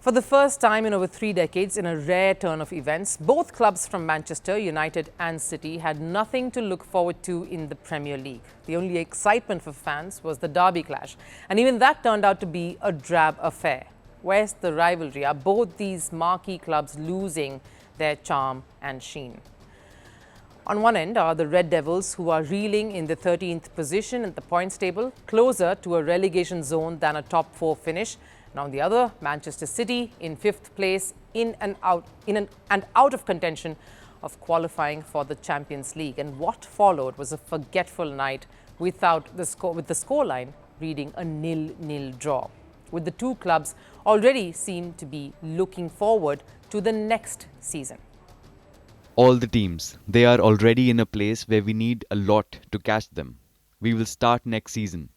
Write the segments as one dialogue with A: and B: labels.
A: For the first time in over 3 decades, in a rare turn of events, both clubs from Manchester United and City had nothing to look forward to in the Premier League. The only excitement for fans was the derby clash, and even that turned out to be a drab affair. Where's the rivalry? Are both these marquee clubs losing their charm and sheen? On one end are the Red Devils, who are reeling in the 13th position at the points table, closer to a relegation zone than a top 4 finish. And on the other, Manchester City in 5th place, in and out of contention of qualifying for the Champions League. And what followed was a forgetful night with the scoreline reading a 0-0 draw, with the two clubs already seem to be looking forward to the next season.
B: All the teams, they are already in a place where we need a lot to catch them. We will start next season.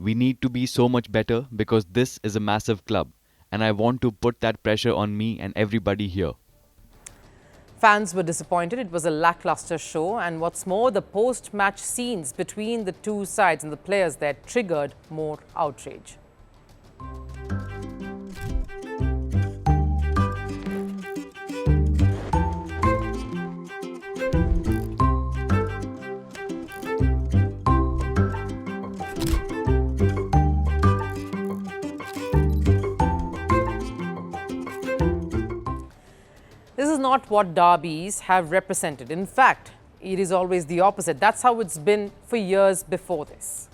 B: We need to be so much better because this is a massive club, and I want to put that pressure on me and everybody here.
A: Fans were disappointed. It was a lacklustre show, and what's more, the post-match scenes between the two sides and the players there triggered more outrage. This is not what derbies have represented. In fact, it is always the opposite. That's how it's been for years before this.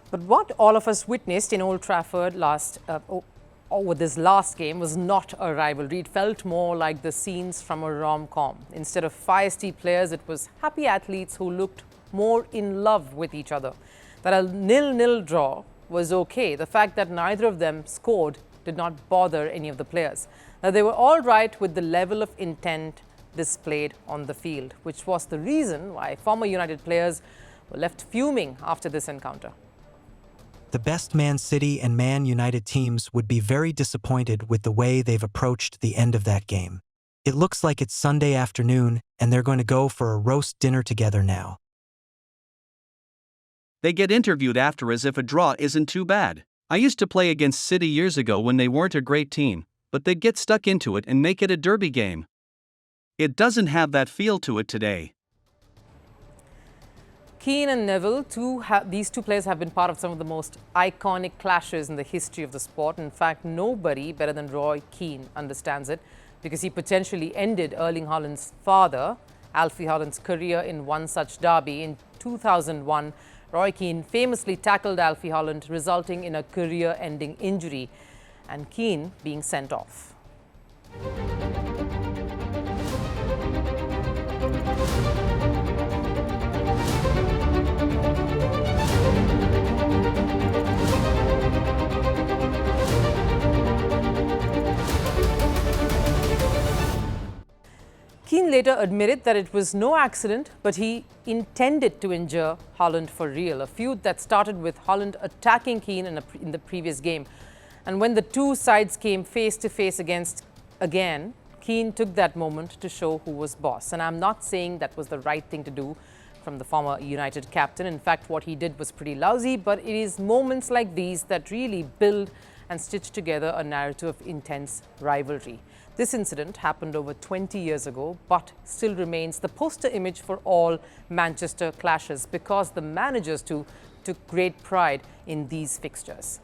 A: But what all of us witnessed in Old Trafford with this last game was not a rivalry. It felt more like the scenes from a rom-com. Instead of feisty players, it was happy athletes who looked more in love with each other. That a 0-0 draw was okay. The fact that neither of them scored did not bother any of the players. Now, they were all right with the level of intent displayed on the field, which was the reason why former United players were left fuming after this encounter.
C: The best Man City and Man United teams would be very disappointed with the way they've approached the end of that game. It looks like it's Sunday afternoon, and they're going to go for a roast dinner together now.
D: They get interviewed after as if a draw isn't too bad. I used to play against City years ago when they weren't a great team, but they'd get stuck into it and make it a derby game. It doesn't have that feel to it today.
A: Keane and Neville, these two players have been part of some of the most iconic clashes in the history of the sport. In fact, nobody better than Roy Keane understands it, because he potentially ended Erling Haaland's father, Alfie Haaland's career in one such derby. In 2001, Roy Keane famously tackled Alfie Haaland, resulting in a career-ending injury and Keane being sent off. Keane later admitted that it was no accident, but he intended to injure Haaland for real, a feud that started with Haaland attacking Keane in the previous game. And when the two sides came face to face again, Keane took that moment to show who was boss. And I'm not saying that was the right thing to do from the former United captain. In fact, what he did was pretty lousy, but it is moments like these that really build and stitch together a narrative of intense rivalry. This incident happened over 20 years ago, but still remains the poster image for all Manchester clashes, because the managers too took great pride in these fixtures.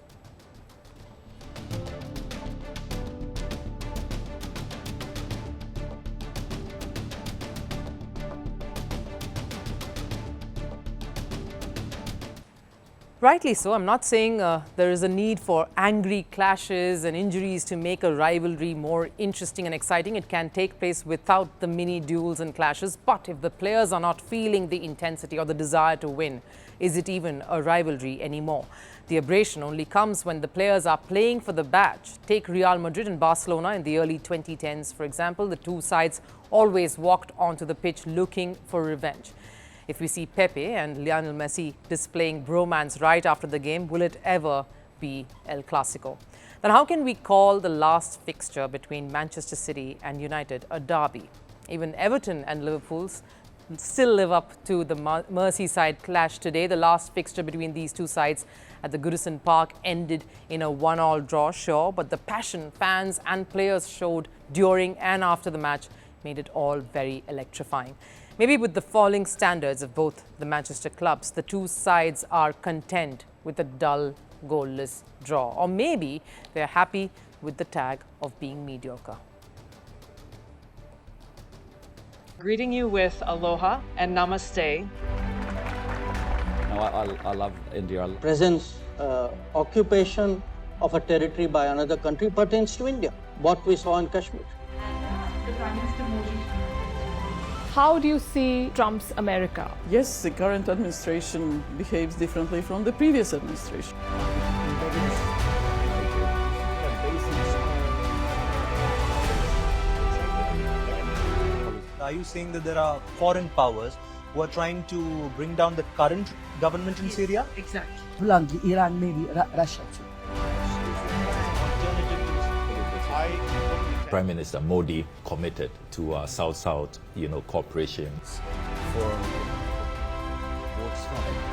A: Rightly so. I'm not saying there is a need for angry clashes and injuries to make a rivalry more interesting and exciting. It can take place without the mini duels and clashes. But if the players are not feeling the intensity or the desire to win, is it even a rivalry anymore? The aberration only comes when the players are playing for the badge. Take Real Madrid and Barcelona in the early 2010s, for example. The two sides always walked onto the pitch looking for revenge. If we see Pepe and Lionel Messi displaying bromance right after the game, will it ever be El Clasico? Then how can we call the last fixture between Manchester City and United a derby? Even Everton and Liverpool still live up to the Merseyside clash today. The last fixture between these two sides at the Goodison Park ended in a 1-1 draw, sure, but the passion fans and players showed during and after the match made it all very electrifying. Maybe with the falling standards of both the Manchester clubs, the two sides are content with a dull, goalless draw. Or maybe they're happy with the tag of being mediocre.
E: Greeting you with aloha and namaste.
F: No, I love India.
G: Presence, occupation of a territory by another country pertains to India, what we saw in Kashmir.
H: How do you see Trump's America?
I: Yes, the current administration behaves differently from the previous administration.
J: Are you saying that there are foreign powers who are trying to bring down the current government in Syria?
I: Exactly.
K: Bluntly, Iran, maybe Russia too.
L: Prime Minister Modi committed to South-South, cooperation.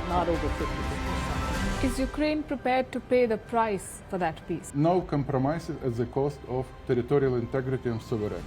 K: Not over 50%.
H: Is Ukraine prepared to pay the price for that peace?
M: No compromises at the cost of territorial integrity and sovereignty.